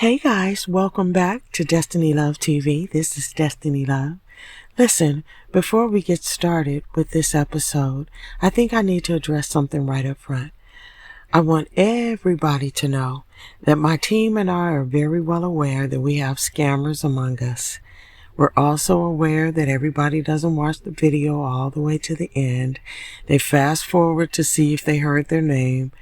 Hey guys, welcome back to Destiny Love TV. This is Destiny Love. Listen, before we get started with this episode, I think I need to address something right up front. I want everybody to know that my team and I are very well aware that we have scammers among us. We're also aware that everybody doesn't watch the video all the way to the end. They fast forward to see if they heard their name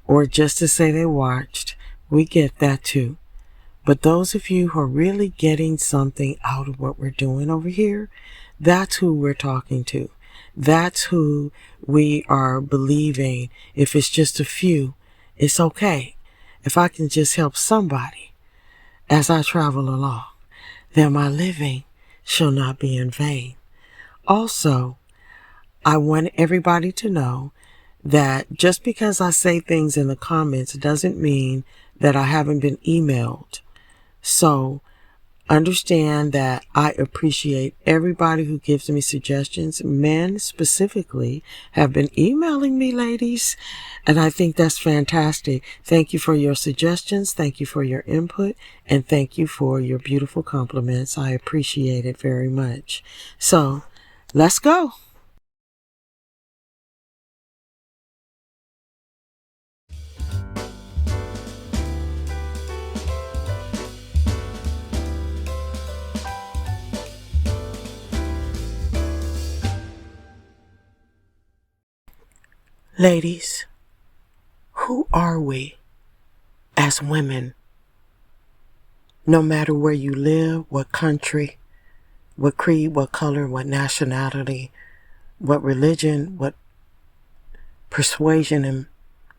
or just to say they watched. We get that too. But those of you who are really getting something out of what we're doing over here, that's who we're talking to. That's who we are believing. If it's just a few, it's okay. If I can just help somebody as I travel along, then my living shall not be in vain. Also, I want everybody to know that just because I say things in the comments doesn't mean that I haven't been emailed. So understand that I appreciate everybody who gives me suggestions. Men specifically have been emailing me, ladies, and I think that's fantastic. Thank you for your suggestions. Thank you for your input, and thank you for your beautiful compliments. I appreciate it very much. So let's go. Ladies, who are we as women? No matter where you live, what country, what creed, what color, what nationality, what religion, what persuasion and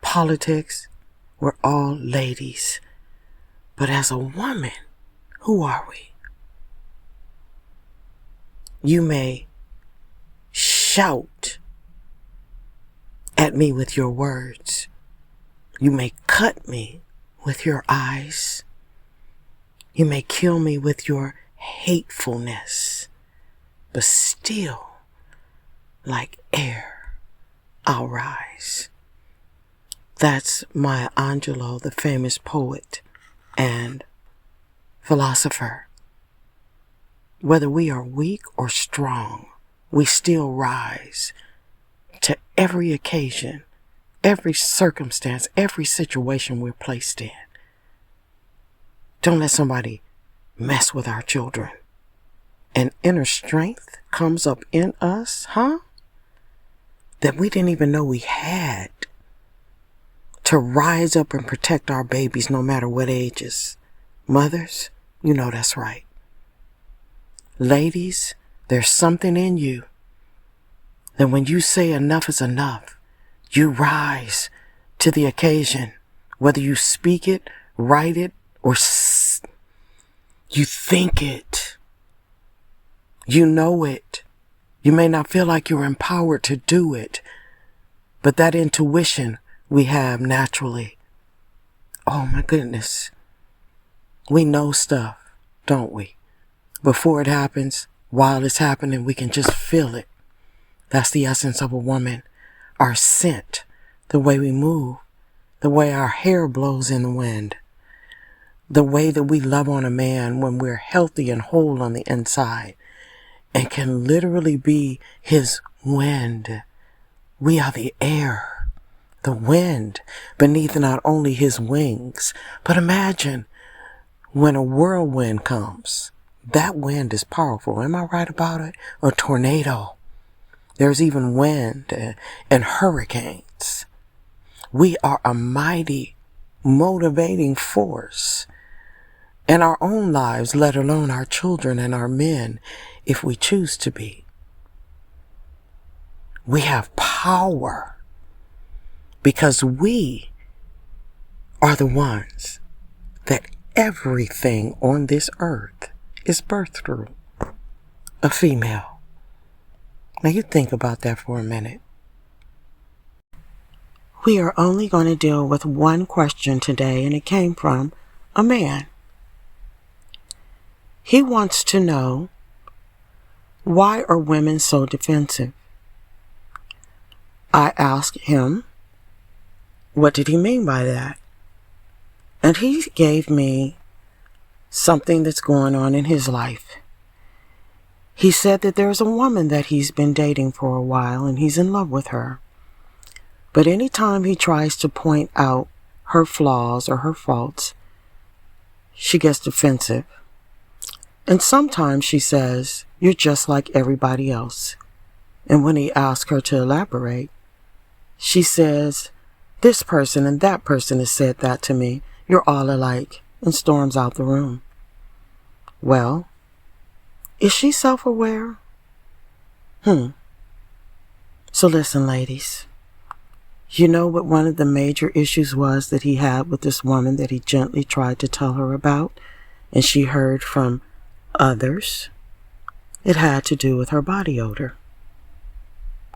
politics, we're all ladies. But as a woman, who are we? You may shout at me with your words. You may cut me with your eyes. You may kill me with your hatefulness. But still, like air, I'll rise. That's Maya Angelou, the famous poet and philosopher. Whether we are weak or strong, we still rise to every occasion, every circumstance, every situation we're placed in. Don't let somebody mess with our children. An inner strength comes up in us, that we didn't even know we had, to rise up and protect our babies no matter what ages. Mothers, you know that's right. Ladies, there's something in you that when you say enough is enough, you rise to the occasion. Whether you speak it, write it, or you think it. You know it. You may not feel like you're empowered to do it, but that intuition we have naturally. Oh my goodness. We know stuff, don't we? Before it happens, while it's happening, we can just feel it. That's the essence of a woman. Our scent, the way we move, the way our hair blows in the wind, the way that we love on a man when we're healthy and whole on the inside and can literally be his wind. We are the air, the wind beneath not only his wings, but imagine when a whirlwind comes. That wind is powerful. Am I right about it? A tornado. There's even wind and hurricanes. We are a mighty motivating force in our own lives, let alone our children and our men, if we choose to be. We have power because we are the ones that everything on this earth is birthed through. A female. Now you think about that for a minute. We are only going to deal with one question today, and it came from a man. He wants to know, why are women so defensive? I asked him, what did he mean by that? And he gave me something that's going on in his life. He said that there's a woman that he's been dating for a while and he's in love with her. But anytime he tries to point out her flaws or her faults, she gets defensive. And sometimes she says, "You're just like everybody else." And when he asks her to elaborate, she says, "This person and that person has said that to me. You're all alike," and storms out the room. Well, is she self-aware? So listen, ladies. You know what one of the major issues was that he had with this woman that he gently tried to tell her about, and she heard from others? It had to do with her body odor.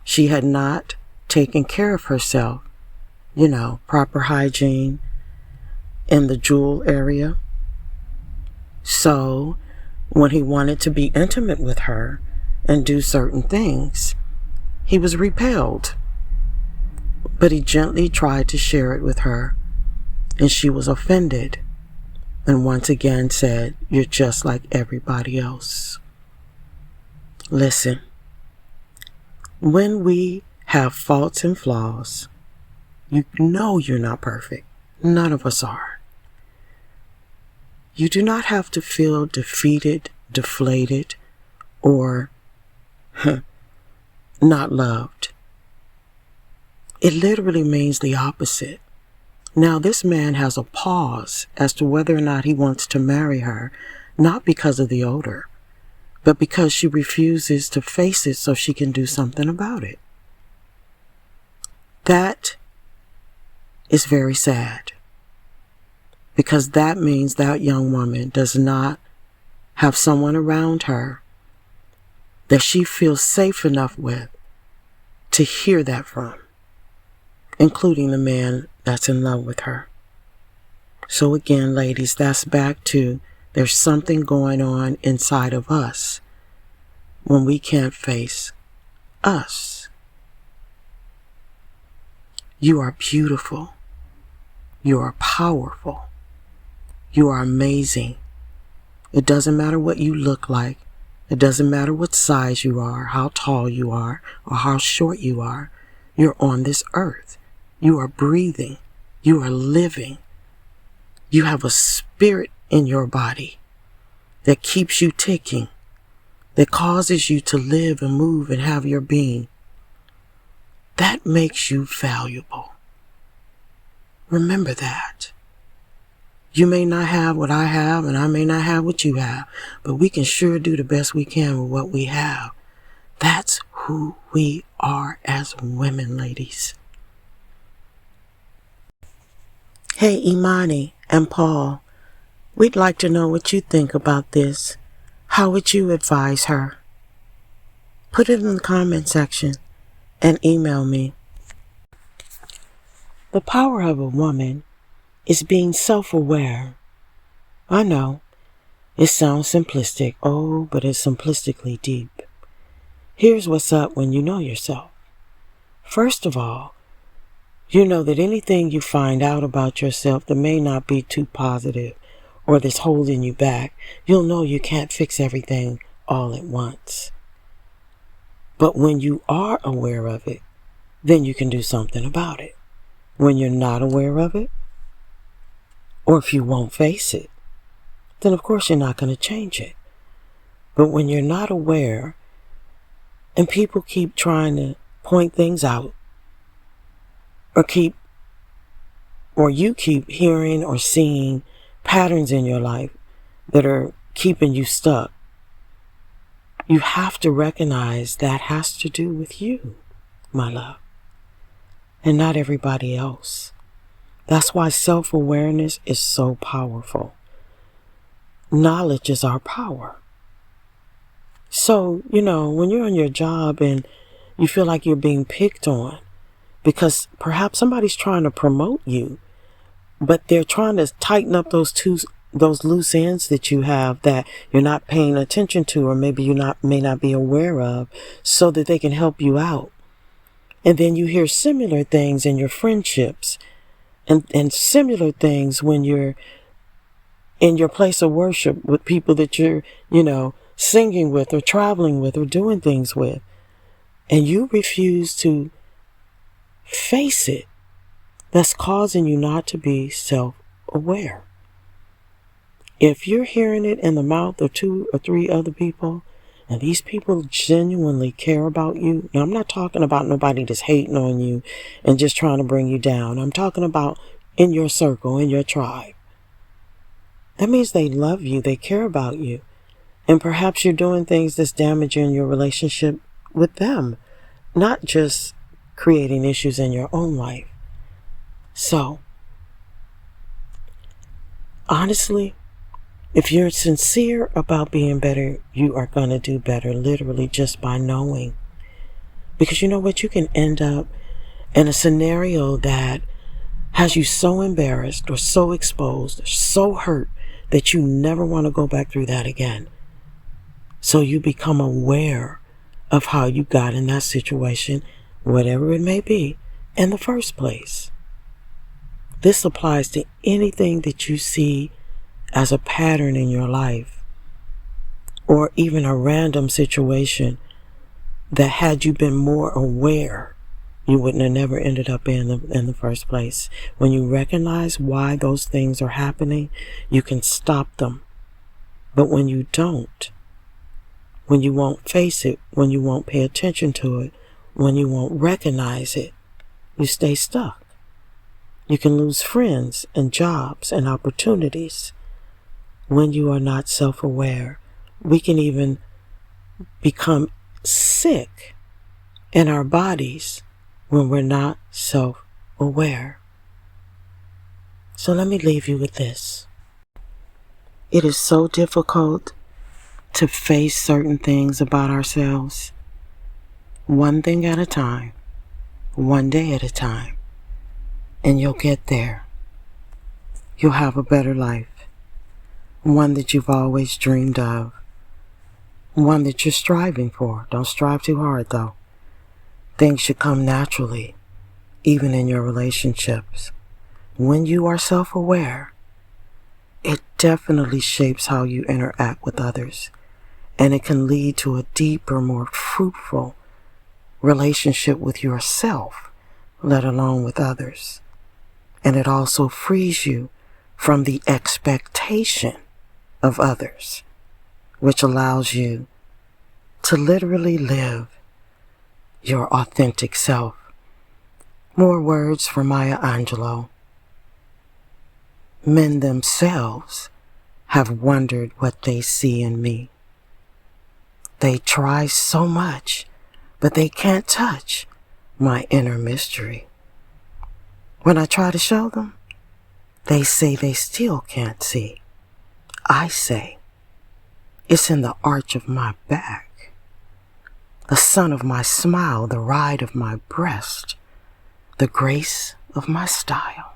She had not taken care of herself, proper hygiene in the jewel area. So when he wanted to be intimate with her and do certain things, he was repelled. But he gently tried to share it with her, and she was offended and once again said, "You're just like everybody else." Listen, when we have faults and flaws, you know you're not perfect. None of us are. You do not have to feel defeated, deflated, or not loved. It literally means the opposite. Now, this man has a pause as to whether or not he wants to marry her, not because of the odor, but because she refuses to face it so she can do something about it. That is very sad, because that means that young woman does not have someone around her that she feels safe enough with to hear that from, including the man that's in love with her. So again, ladies, that's back to there's something going on inside of us when we can't face us. You are beautiful. You are powerful. You are amazing. It doesn't matter what you look like. It doesn't matter what size you are, how tall you are, or how short you are. You're on this earth. You are breathing. You are living. You have a spirit in your body that keeps you ticking, that causes you to live and move and have your being. That makes you valuable. Remember that. You may not have what I have, and I may not have what you have, but we can sure do the best we can with what we have. That's who we are as women, ladies. Hey, Imani and Paul, we'd like to know what you think about this. How would you advise her? Put it in the comment section and email me. The power of a woman is being self-aware. I know, it sounds simplistic. Oh, but it's simplistically deep. Here's what's up when you know yourself. First of all, you know that anything you find out about yourself that may not be too positive or that's holding you back, you'll know you can't fix everything all at once. But when you are aware of it, then you can do something about it. When you're not aware of it, or if you won't face it, then of course you're not going to change it. But when you're not aware, and people keep trying to point things out, or you keep hearing or seeing patterns in your life that are keeping you stuck, you have to recognize that has to do with you, my love, and not everybody else. That's why self-awareness is so powerful. Knowledge is our power. So, when you're on your job and you feel like you're being picked on because perhaps somebody's trying to promote you, but they're trying to tighten up those loose ends that you have that you're not paying attention to, or maybe may not be aware of, so that they can help you out. And then you hear similar things in your friendships and similar things when you're in your place of worship with people that you're, singing with or traveling with or doing things with, and you refuse to face it, that's causing you not to be self-aware. If you're hearing it in the mouth of 2 or 3 other people, and these people genuinely care about you, now I'm not talking about nobody that's hating on you and just trying to bring you down. I'm talking about in your circle, in your tribe. That means they love you, they care about you. And perhaps you're doing things that's damaging your relationship with them, not just creating issues in your own life. So, honestly, if you're sincere about being better, you are going to do better, literally just by knowing. Because you know what? You can end up in a scenario that has you so embarrassed or so exposed or so hurt that you never want to go back through that again. So you become aware of how you got in that situation, whatever it may be, in the first place. This applies to anything that you see as a pattern in your life, or even a random situation that had you been more aware, you wouldn't have never ended up in the first place. When you recognize why those things are happening, you can stop them. But when you don't, when you won't face it, when you won't pay attention to it, when you won't recognize it, you stay stuck. You can lose friends and jobs and opportunities. When you are not self-aware, we can even become sick in our bodies when we're not self-aware. So let me leave you with this. It is so difficult to face certain things about ourselves, one thing at a time, one day at a time, and you'll get there. You'll have a better life. One that you've always dreamed of. One that you're striving for. Don't strive too hard, though. Things should come naturally, even in your relationships. When you are self-aware, it definitely shapes how you interact with others. And it can lead to a deeper, more fruitful relationship with yourself, let alone with others. And it also frees you from the expectation of others, which allows you to literally live your authentic self. More words from Maya Angelou. Men themselves have wondered what they see in me. They try so much, but they can't touch my inner mystery. When I try to show them, they say they still can't see. I say, it's in the arch of my back, the sun of my smile, the ride of my breast, the grace of my style.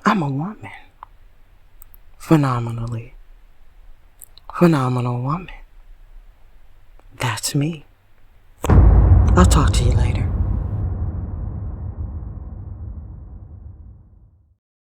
I'm a woman. Phenomenal woman. That's me. I'll talk to you later.